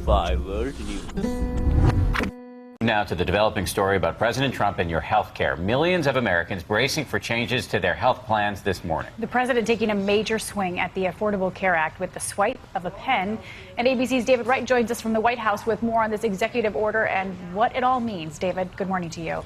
5 World News. Now to the developing story about President Trump and your health care. Millions of Americans bracing for changes to their health plans this morning. The president taking a major swing at the Affordable Care Act with the swipe of a pen. And ABC's David Wright joins us from the White House with more on this executive order and what it all means. David, good morning to you.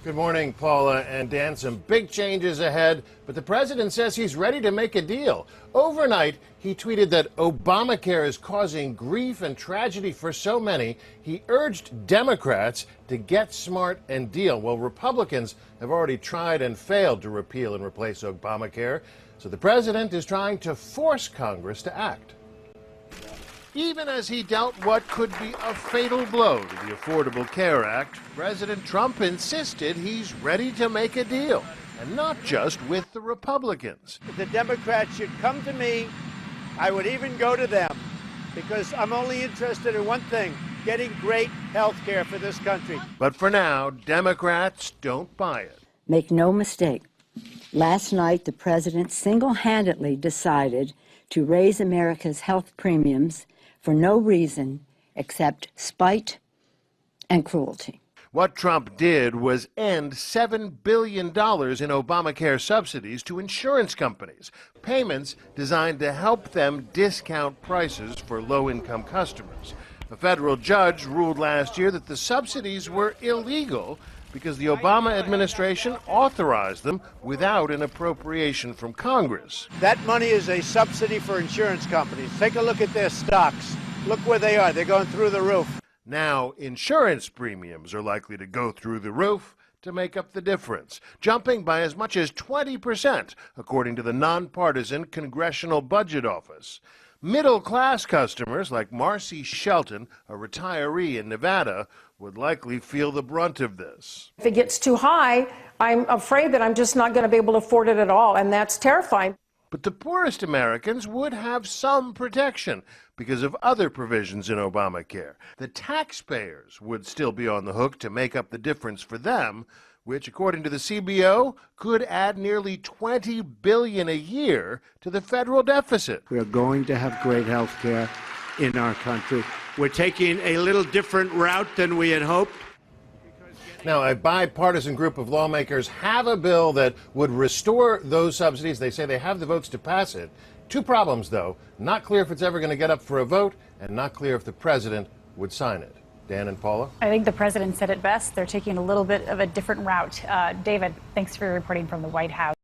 Good morning, Paula and Dan. Some big changes ahead, but the president says he's ready to make a deal. Overnight, he tweeted that Obamacare is causing grief and tragedy for so many. He urged Democrats to get smart and deal. Well, Republicans have already tried and failed to repeal and replace Obamacare, so the president is trying to force Congress to act. Even as he dealt what could be a fatal blow to the Affordable Care Act, President Trump insisted he's ready to make a deal, and not just with the Republicans. If the Democrats should come to me, I would even go to them, because I'm only interested in one thing, getting great health care for this country. But for now, Democrats don't buy it. Make no mistake, last night the president single-handedly decided to raise America's health premiums for no reason except spite and cruelty. What Trump did was end $7 billion in Obamacare subsidies to insurance companies, payments designed to help them discount prices for low-income customers. A federal judge ruled last year that the subsidies were illegal because the Obama administration authorized them without an appropriation from Congress. That money is a subsidy for insurance companies. Take a look at their stocks. Look where they are. They're going through the roof. Now, insurance premiums are likely to go through the roof to make up the difference, jumping by as much as 20%, according to the nonpartisan Congressional Budget Office. Middle-class customers like Marcy Shelton, a retiree in Nevada, would likely feel the brunt of this. If it gets too high, I'm afraid that I'm just not going to be able to afford it at all, and that's terrifying. But the poorest Americans would have some protection because of other provisions in Obamacare. The taxpayers would still be on the hook to make up the difference for them, which, according to the CBO, could add nearly $20 billion a year to the federal deficit. We are going to have great health care in our country. We're taking a little different route than we had hoped. Now, a bipartisan group of lawmakers have a bill that would restore those subsidies. They say they have the votes to pass it. Two problems, though. Not clear if it's ever going to get up for a vote, and not clear if the president would sign it. Dan and Paula? I think the president said it best. They're taking a little bit of a different route. David, thanks for reporting from the White House.